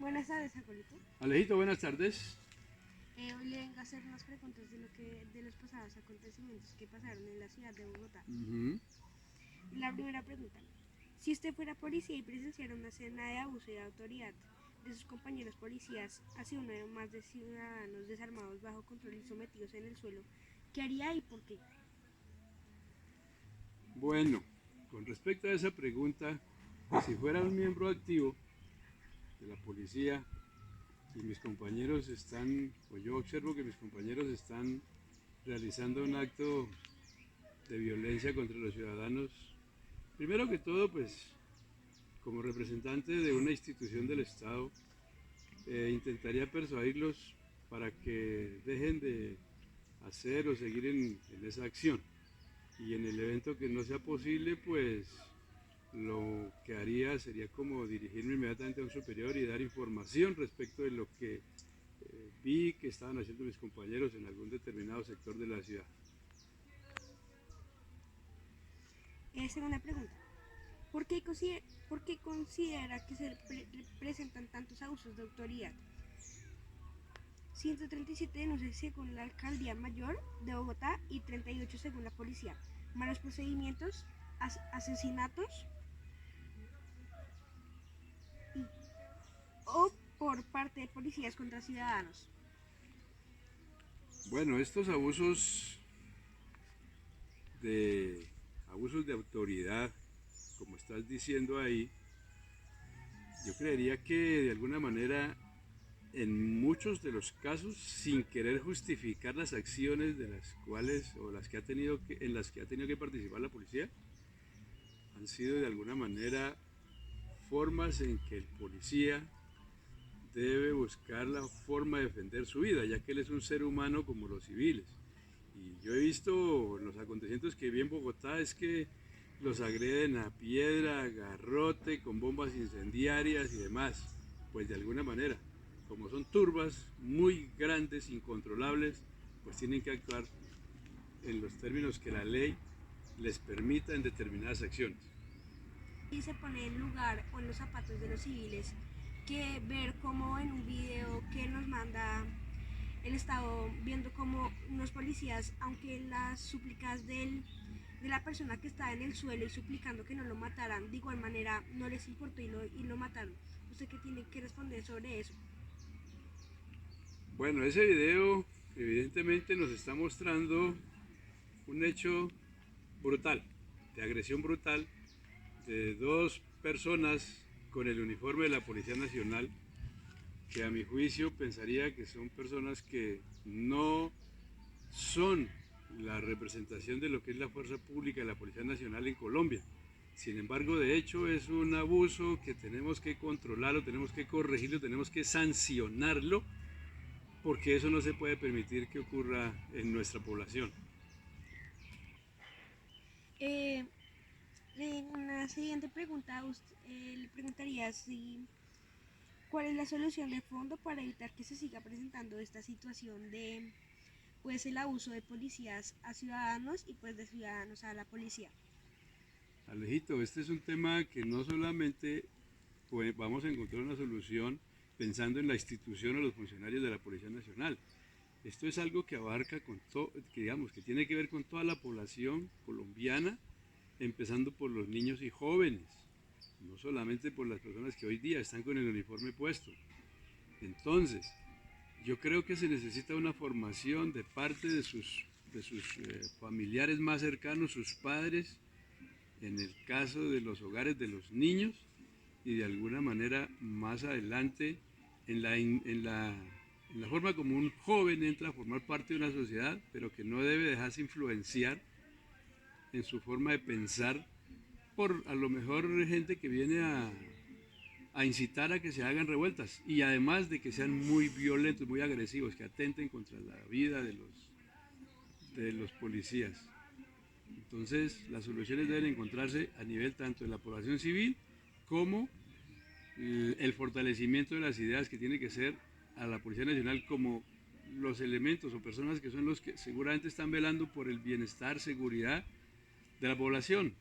Buenas tardes, Acolito. Alejito, buenas tardes. Hoy le vengo a hacer unas preguntas de los pasados acontecimientos que pasaron en la ciudad de Bogotá. Ujú. La primera pregunta: si usted fuera policía y presenciara una escena de abuso de autoridad de sus compañeros policías hacia uno de más de ciudadanos desarmados bajo control y sometidos en el suelo, ¿qué haría y por qué? Bueno, con respecto a esa pregunta, si fuera un miembro activo de la policía y mis compañeros están, o yo observo que mis compañeros están realizando un acto de violencia contra los ciudadanos, primero que todo, pues como representante de una institución del Estado, intentaría persuadirlos para que dejen de hacer o seguir en esa acción. Y en el evento que no sea posible, pues lo que haría sería como dirigirme inmediatamente a un superior y dar información respecto de lo que vi que estaban haciendo mis compañeros en algún determinado sector de la ciudad. Segunda pregunta: ¿por qué considera que se presentan tantos abusos de autoridad? 137 denuncias según la Alcaldía Mayor de Bogotá y 38 según la policía. Malos procedimientos, asesinatos y, o por parte de policías contra ciudadanos. Bueno, estos de abusos de autoridad, como estás diciendo ahí, yo creería que de alguna manera en muchos de los casos, sin querer justificar las acciones de las cuales o las que ha tenido que, en las que ha tenido que participar la policía, han sido de alguna manera formas en que el policía debe buscar la forma de defender su vida, ya que él es un ser humano como los civiles. Y yo he visto en los acontecimientos que vi en Bogotá es que los agreden a piedra, a garrote, con bombas incendiarias y demás. Pues de alguna manera, como son turbas muy grandes, incontrolables, pues tienen que actuar en los términos que la ley les permita en determinadas acciones. Y se pone en lugar o en los zapatos de los civiles que ver como en un video que nos manda el Estado, viendo como unos policías, aunque las súplicas de la persona que estaba en el suelo y suplicando que no lo mataran, de igual manera no les importó y lo mataron. ¿Usted qué tiene que responder sobre eso? Bueno, ese video evidentemente nos está mostrando un hecho brutal, de agresión brutal de dos personas con el uniforme de la Policía Nacional, que a mi juicio pensaría que son personas que no son la representación de lo que es la fuerza pública de la Policía Nacional en Colombia. Sin embargo, de hecho, es un abuso que tenemos que controlarlo, tenemos que corregirlo, tenemos que sancionarlo, porque eso no se puede permitir que ocurra en nuestra población. Eh, en una siguiente pregunta, le preguntaría si cuál es la solución de fondo para evitar que se siga presentando esta situación de pues el abuso de policías a ciudadanos y pues de ciudadanos a la policía. Alejito, este es un tema que no solamente pues, vamos a encontrar una solución pensando en la institución o los funcionarios de la Policía Nacional. Esto es algo que abarca con todo, que digamos, que tiene que ver con toda la población colombiana, empezando por los niños y jóvenes, no solamente por las personas que hoy día están con el uniforme puesto. Entonces, yo creo que se necesita una formación de parte de sus familiares más cercanos, sus padres, en el caso de los hogares de los niños y de alguna manera más adelante en la forma como un joven entra a formar parte de una sociedad, pero que no debe dejarse influenciar en su forma de pensar por a lo mejor gente que viene a incitar a que se hagan revueltas y además de que sean muy violentos, muy agresivos, que atenten contra la vida de los policías. Entonces, las soluciones deben encontrarse a nivel tanto de la población civil como el fortalecimiento de las ideas que tiene que ser a la Policía Nacional como los elementos o personas que son los que seguramente están velando por el bienestar, seguridad de la población.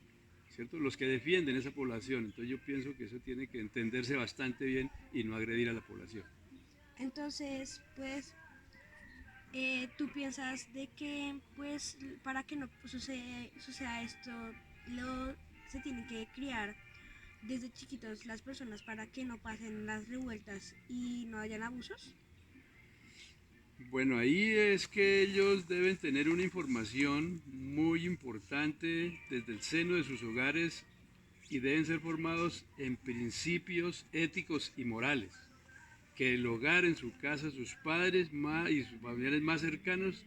¿cierto? Los que defienden esa población. Entonces yo pienso que eso tiene que entenderse bastante bien y no agredir a la población. Entonces, pues, tú piensas de que, pues, para que no suceda esto, lo, se tienen que criar desde chiquitos las personas para que no pasen las revueltas y no hayan abusos. Bueno, ahí es que ellos deben tener una información muy importante desde el seno de sus hogares y deben ser formados en principios éticos y morales. Que el hogar, en su casa, sus padres y sus familiares más cercanos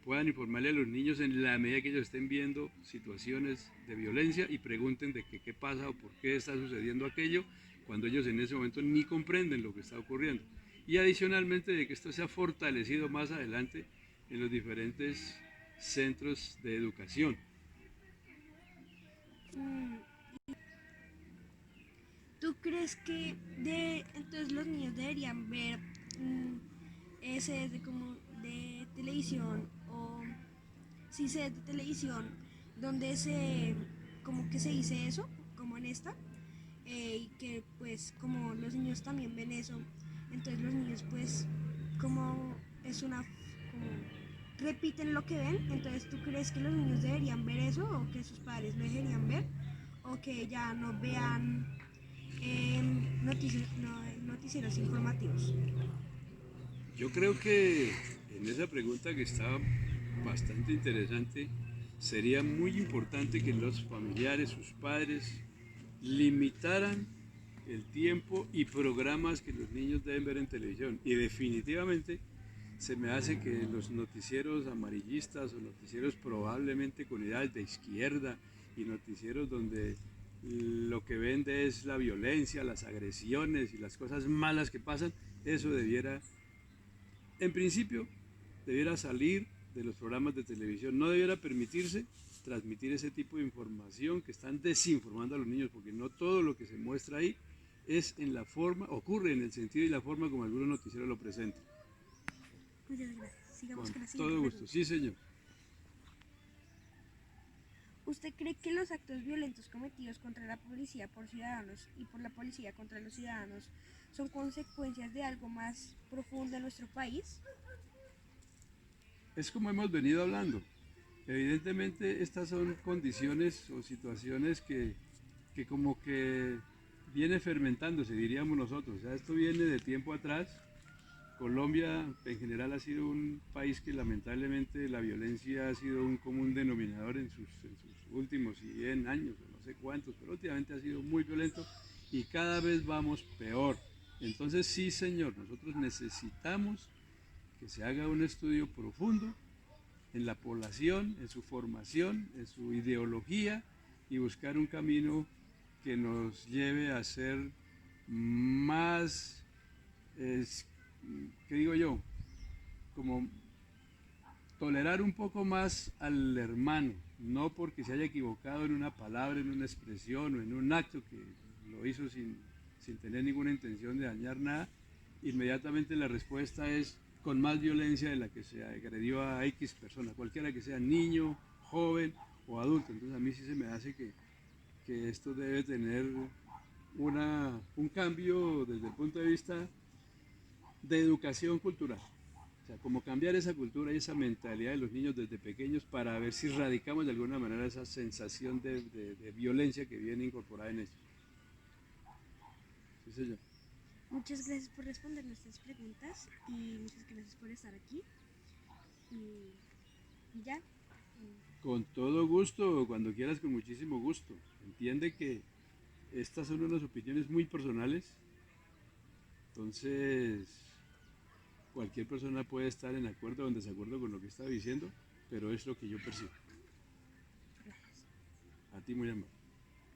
puedan informarle a los niños en la medida que ellos estén viendo situaciones de violencia y pregunten de qué pasa o por qué está sucediendo aquello, cuando ellos en ese momento ni comprenden lo que está ocurriendo. Y adicionalmente de que esto sea fortalecido más adelante en los diferentes centros de educación. Mm, ¿Tú crees que entonces los niños deberían ver ese de como de televisión o sí sé de televisión donde se como que se dice eso como en esta y que pues como los niños también ven eso entonces los niños pues como es una como repiten lo que ven entonces tú crees que los niños deberían ver eso o que sus padres lo deberían ver o que ya no vean noticieros informativos. Yo creo que en esa pregunta que está bastante interesante, sería muy importante que los familiares, sus padres, limitaran el tiempo y programas que los niños deben ver en televisión. Y definitivamente se me hace que los noticieros amarillistas o noticieros probablemente con ideas de izquierda y noticieros donde lo que vende es la violencia, las agresiones y las cosas malas que pasan, eso debiera, en principio, debiera salir de los programas de televisión. No debiera permitirse transmitir ese tipo de información que están desinformando a los niños, porque no todo lo que se muestra ahí es en la forma, ocurre en el sentido y la forma como algunos noticieros lo presentan. Muchas gracias. Sigamos Con con la siguiente todo gusto, pregunta. sí señor. ¿Usted cree que los actos violentos cometidos contra la policía por ciudadanos y por la policía contra los ciudadanos son consecuencias de algo más profundo en nuestro país? Es como hemos venido hablando. Evidentemente estas son condiciones o situaciones que como que viene fermentándose, diríamos nosotros. O sea, esto viene de tiempo atrás. Colombia en general ha sido un país que lamentablemente la violencia ha sido un común denominador en sus últimos 100 años, o no sé cuántos, pero últimamente ha sido muy violento y cada vez vamos peor. Entonces sí, señor, nosotros necesitamos que se haga un estudio profundo en la población, en su formación, en su ideología y buscar un camino que nos lleve a ser más, ¿qué digo yo? Como tolerar un poco más al hermano, no porque se haya equivocado en una palabra, en una expresión o en un acto que lo hizo sin tener ninguna intención de dañar nada, inmediatamente la respuesta es con más violencia de la que se agredió a X persona, cualquiera que sea niño, joven o adulto. Entonces a mí sí se me hace que esto debe tener un cambio desde el punto de vista de educación cultural. O sea, como cambiar esa cultura y esa mentalidad de los niños desde pequeños para ver si radicamos de alguna manera esa sensación de violencia que viene incorporada en ellos. Sí, señor. Muchas gracias por responder nuestras preguntas y muchas gracias por estar aquí. Y ya. Con todo gusto, cuando quieras, con muchísimo gusto. Entiende que estas son unas opiniones muy personales, entonces cualquier persona puede estar en acuerdo o en desacuerdo con lo que está diciendo, pero es lo que yo percibo. Gracias. A ti muy amable.